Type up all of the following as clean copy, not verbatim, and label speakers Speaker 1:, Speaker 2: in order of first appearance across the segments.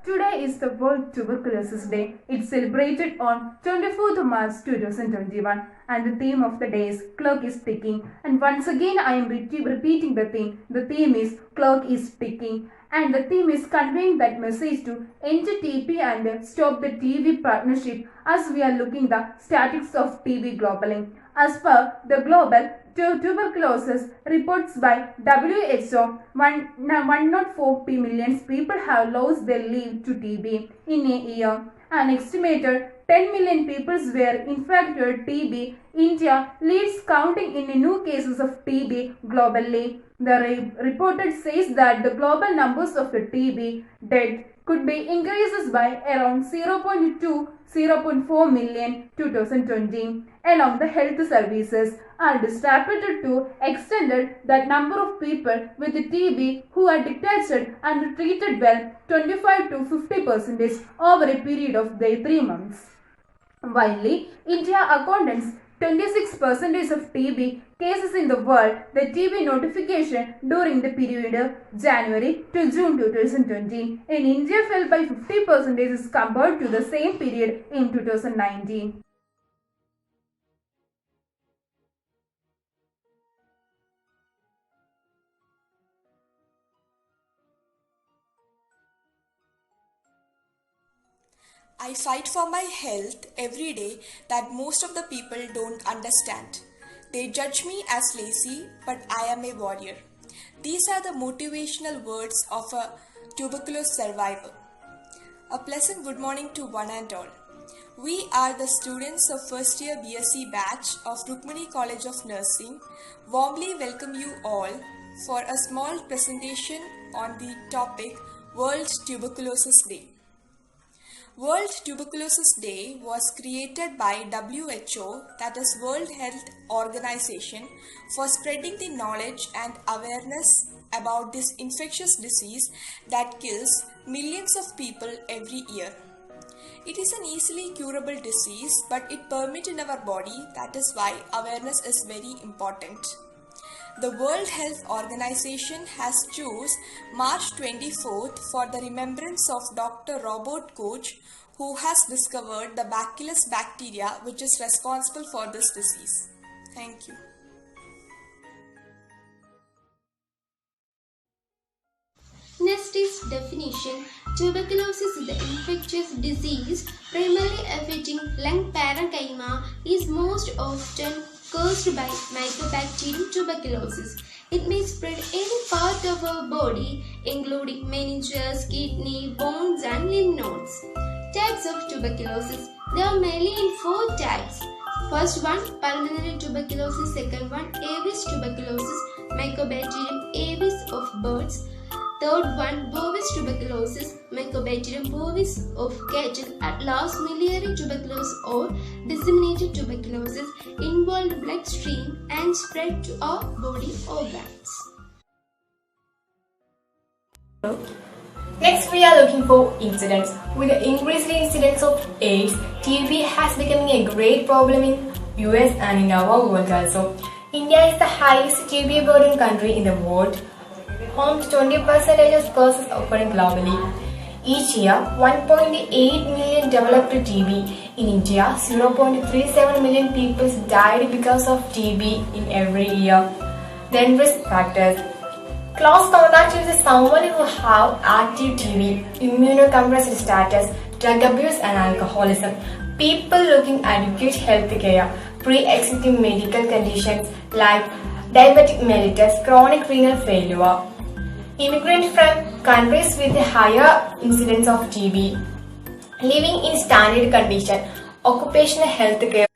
Speaker 1: Today is the World Tuberculosis Day. It's celebrated on 24th March 2021 and the theme of the day is Clock is Ticking. And once again I am repeating the theme. The theme is Clock is Ticking and the theme is conveying that message to end TB and stop the TB partnership as we are looking the statistics of TB globally. As per the global tuberculosis reports by WHO, 104 million people have lost their life to TB in a year. An estimated 10 million people were infected with TB. India leads counting in new cases of TB globally. The reported says that the global numbers of the TB death could be increases by around 0.4 million 2020. Along the health services are distributed to extended that number of people with TB who are detected and treated well 25 to 50% over a period of 3 months. While India accounts 26% of TB cases in the world, the TB notification during the period January to June 2020 in India fell by 50% as compared to the same period in 2019.
Speaker 2: I fight for my health every day that most of the people don't understand. They judge me as lazy, but I am a warrior. These are the motivational words of a tuberculosis survivor. A pleasant good morning to one and all. We are the students of first year BSc batch of Rukmani College of Nursing. Warmly welcome you all for a small presentation on the topic World Tuberculosis Day. World Tuberculosis Day was created by WHO, that is World Health Organization, for spreading the knowledge and awareness about this infectious disease that kills millions of people every year. It is an easily curable disease, but it permits in our body, that is why awareness is very important. The World Health Organization has chosen March 24th for the remembrance of Dr. Robert Koch, who has discovered the Bacillus bacteria which is responsible for this disease. Thank you.
Speaker 3: Next is definition. Tuberculosis is the infectious disease primarily affecting lung parenchyma is most often caused by Mycobacterium tuberculosis. It may spread any part of our body, including meninges, kidney, bones, and lymph nodes. Types of tuberculosis. There are mainly in 4 types. First one, pulmonary tuberculosis. Second one, avies tuberculosis, Mycobacterium avies of birds. Third one, bovis tuberculosis, Mycobacterium bovis of cattle. At last, miliary tuberculosis or disseminated tuberculosis involved bloodstream and spread to our body organs.
Speaker 4: Next, we are looking for incidence. With the increasing incidence of AIDS, TB has become a great problem in US and in our world also. India is the highest TB burden country in the world, home to 20% of cases occurring globally. Each year, 1.8 million developed TB. In India, 0.37 million people died because of TB in every year. Then risk factors. Close contact is someone who have active TB, immunocompromised status, drug abuse and alcoholism. People looking adequate health care, pre-existing medical conditions like diabetic mellitus, chronic renal failure. Immigrants from countries with a higher incidence of TB, living in standard condition, occupational health care.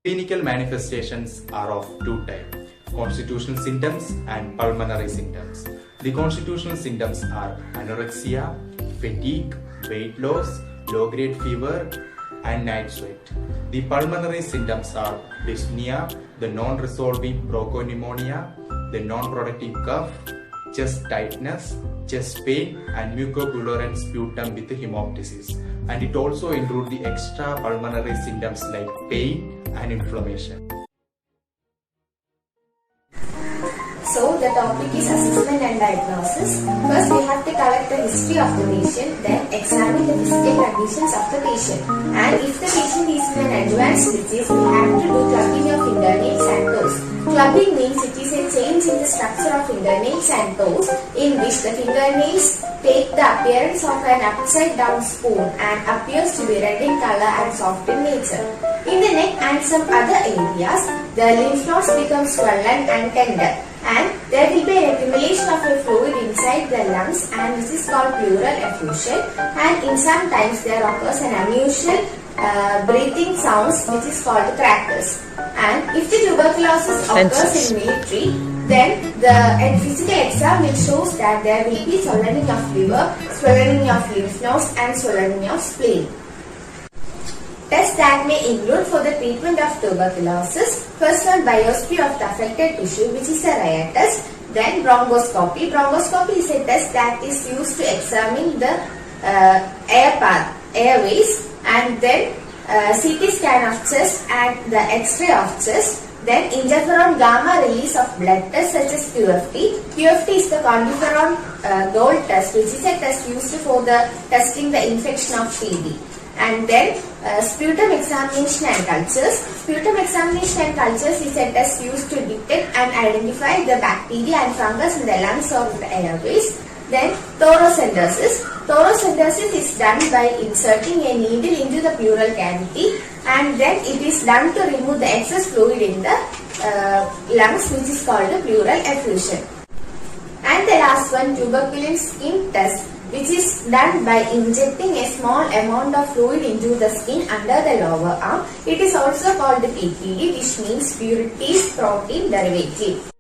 Speaker 5: Clinical manifestations are of 2 types, constitutional symptoms and pulmonary symptoms. The constitutional symptoms are anorexia, fatigue, weight loss, low-grade fever, and night sweat. The pulmonary symptoms are dyspnea, the non-resolving bronchopneumonia, the non-productive cough, chest tightness, chest pain, and mucopurulent sputum with hemoptysis. And it also includes the extra pulmonary symptoms like pain and inflammation.
Speaker 6: So the topic is assessment and diagnosis. First we have to collect the history of the patient, then examine the physical conditions of the patient. And if the patient is in an advanced disease, we have to do clubbing of fingernails and toes. Clubbing means it is a change in the structure of fingernails and toes in which the fingernails take the appearance of an upside down spoon and appears to be red in color and soft in nature. In the neck and some other areas, the lymph nodes become swollen and tender, and there will be an accumulation of a fluid inside the lungs, and this is called pleural effusion. And in some times there occurs an unusual breathing sounds which is called crackers. And if the tuberculosis occurs in military, then the physical exam will shows that there will be swelling of liver, swelling of lymph nodes, and swelling of spleen. Tests that may include for the treatment of tuberculosis: first one, biopsy of the affected tissue, which is a Rayer test. Then bronchoscopy. Bronchoscopy is a test that is used to examine the airways, and then CT scan of chest and the X-ray of chest. Then interferon gamma release of blood tests such as QFT. QFT is the quantiferon gold test, which is a test used for the testing the infection of TB. And then sputum examination and cultures. Sputum examination and cultures is a test used to detect and identify the bacteria and fungus in the lungs or the airways. Then thoracentesis. Thoracentesis is done by inserting a needle into the pleural cavity, and then it is done to remove the excess fluid in the lungs, which is called the pleural effusion. And the last one, tuberculin skin test, which is done by injecting a small amount of fluid into the skin under the lower arm. It is also called the PPD, which means purities protein derivative.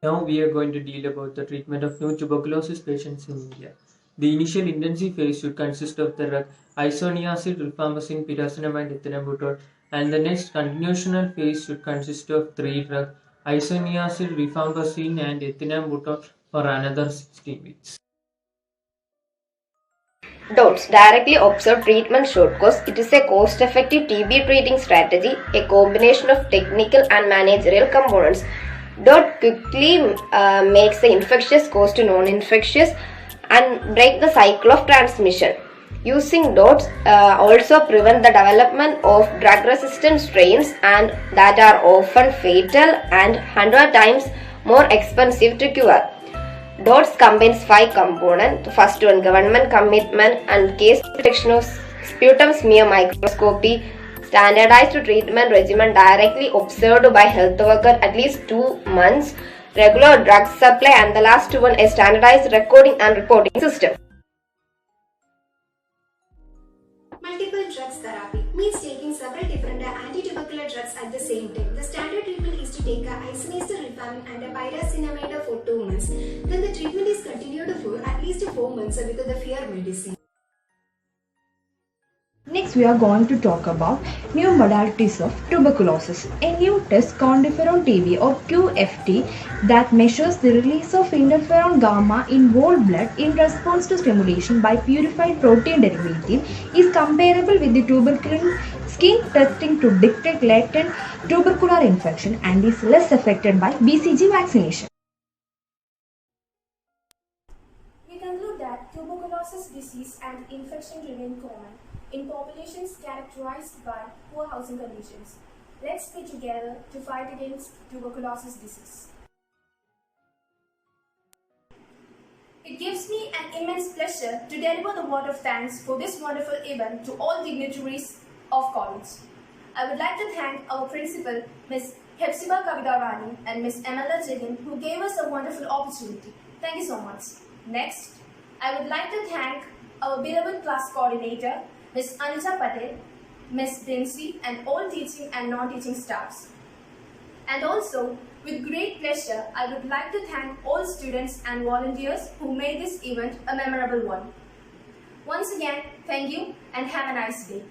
Speaker 7: Now we are going to deal about the treatment of new tuberculosis patients in India. The initial intensive phase should consist of the drug isoniazid, rifampicin, pyrazinamide, ethambutol, and the next continuational phase should consist of 3 drugs: isoniazid, rifampicin, and ethambutol for another 16 weeks.
Speaker 8: DOTS, directly observed treatment short course. It is a cost-effective TB treating strategy, a combination of technical and managerial components. DOT quickly makes the infectious cause to non-infectious and break the cycle of transmission. Using DOTs also prevent the development of drug-resistant strains and that are often fatal and 100 times more expensive to cure. DOTS combines 5 components. The first one, government commitment and case detection of sputum smear microscopy, standardized treatment regimen directly observed by health worker at least 2 months, regular drug supply, and the last one, a standardized recording and reporting system.
Speaker 9: Multiple drugs therapy means taking several different anti-tubercular drugs at the same time. The standard treatment is to take a isoniazid, rifampicin, and a pyrazinamide for 2 months. Then the treatment is continued for at least 4 months with the fear medicine.
Speaker 10: Next, we are going to talk about new modalities of tuberculosis. A new test, quantiferon TB or QFT, that measures the release of interferon gamma in whole blood in response to stimulation by purified protein derivative, is comparable with the tuberculin skin testing to detect latent tubercular infection and is less affected by BCG vaccination.
Speaker 11: We conclude that tuberculosis disease and infection remain common in populations characterized by poor housing conditions. Let's be together to fight against tuberculosis disease. It gives me an immense pleasure to deliver the word of thanks for this wonderful event to all dignitaries of college. I would like to thank our principal, Ms. Hepzibah Kavidarani, and Ms. Amala Jagan, who gave us a wonderful opportunity. Thank you so much. Next, I would like to thank our beloved class coordinator, Ms. Anuja Patel, Ms. Dinsi, and all teaching and non-teaching staffs. And also, with great pleasure, I would like to thank all students and volunteers who made this event a memorable one. Once again, thank you and have a nice day.